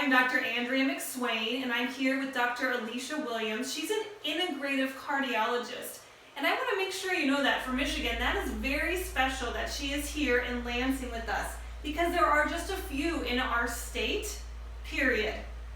I'm Dr. Andrea McSwain, and I'm here with Dr. Alicia Williams. She's an integrative cardiologist. And I want to make sure you know that for Michigan, that is very special that she is here in Lansing with us, because there are just a few in our state, period.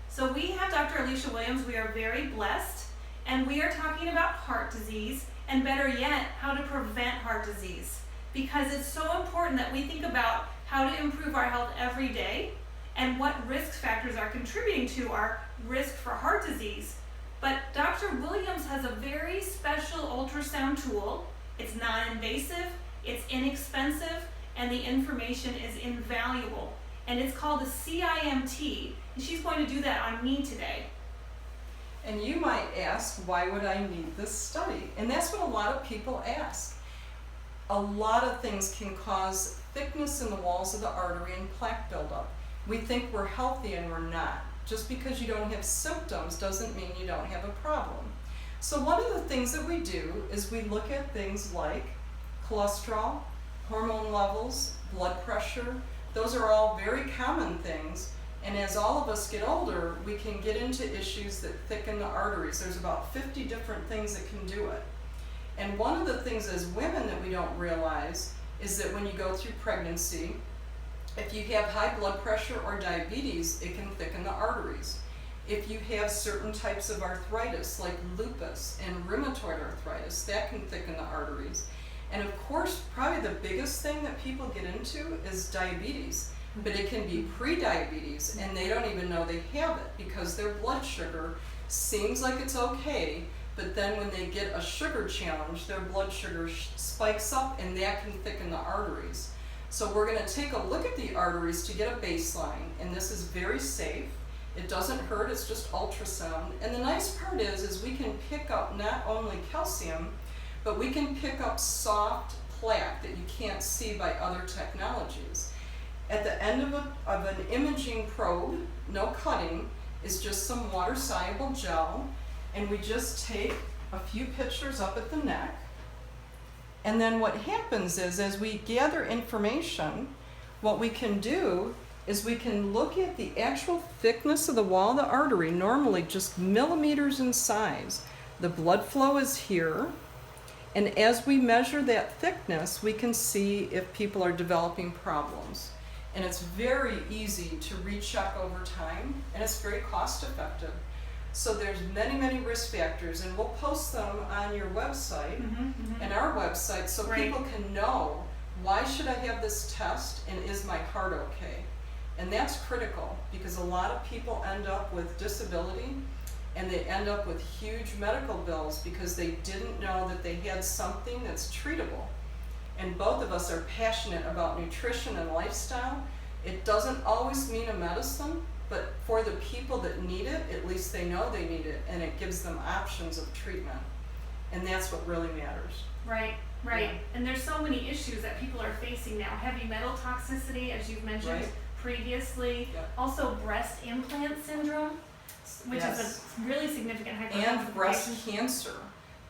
So we have Dr. Alicia Williams. We are very blessed, and we are talking about heart disease, and better yet, how to prevent heart disease. Because it's so important that we think about how to improve our health every day and what risk factors are contributing to our risk for heart disease. But Dr. Williams has a very special ultrasound tool. It's non-invasive, it's inexpensive, and the information is invaluable. And it's called the CIMT, and she's going to do that on me today. And you might ask, why would I need this study? And that's what a lot of people ask. A lot of things can cause thickness in the walls of the artery and plaque buildup. We think we're healthy and we're not. Just because you don't have symptoms doesn't mean you don't have a problem. So one of the things that we do is we look at things like cholesterol, hormone levels, blood pressure. Those are all very common things. And as all of us get older, we can get into issues that thicken the arteries. There's about 50 different things that can do it. And one of the things as women that we don't realize is that when you go through pregnancy, if you have high blood pressure or diabetes, it can thicken the arteries. If you have certain types of arthritis like lupus and rheumatoid arthritis, that can thicken the arteries. And of course, probably the biggest thing that people get into is diabetes. But it can be pre-diabetes and they don't even know they have it because their blood sugar seems like it's okay, but then when they get a sugar challenge, their blood sugar spikes up and that can thicken the arteries. So we're going to take a look at the arteries to get a baseline, and this is very safe. It doesn't hurt, it's just ultrasound. And the nice part is we can pick up not only calcium, but we can pick up soft plaque that you can't see by other technologies. At the end of an imaging probe, no cutting, is just some water-soluble gel, and we just take a few pictures up at the neck. And then what happens is, as we gather information, what we can do is we can look at the actual thickness of the wall of the artery, normally just millimeters in size. The blood flow is here, and as we measure that thickness, we can see if people are developing problems. And it's very easy to recheck over time, and it's very cost effective. So there's many, many risk factors, and we'll post them on your website and our website so people can know, why should I have this test and is my heart okay? And that's critical because a lot of people end up with disability and they end up with huge medical bills because they didn't know that they had something that's treatable. And both of us are passionate about nutrition and lifestyle. It doesn't always mean a medicine, but for the people that need it, at least they know they need it, and it gives them options of treatment. And that's what really matters. Right. Yeah. And there's so many issues that people are facing now. Heavy metal toxicity, as you've mentioned previously. Yep. Also breast implant syndrome, which is a really significant hypertension. And breast cancer.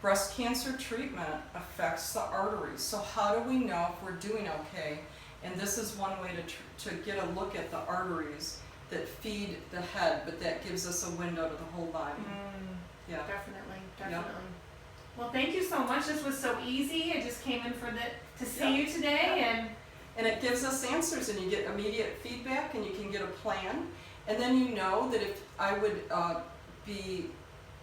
Breast cancer treatment affects the arteries. So how do we know if we're doing okay? And this is one way to get a look at the arteries that feed the head, but that gives us a window to the whole body. Yeah. Definitely. Yep. Well, thank you so much. This was so easy. I just came in to see you today, and it gives us answers, and you get immediate feedback, and you can get a plan. And then you know that if I would be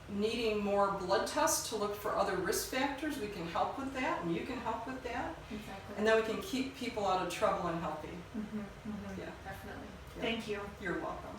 needing more blood tests to look for other risk factors, we can help with that, and you can help with that. Exactly. And then we can keep people out of trouble and healthy. Yeah, definitely. Yeah. Thank you. You're welcome.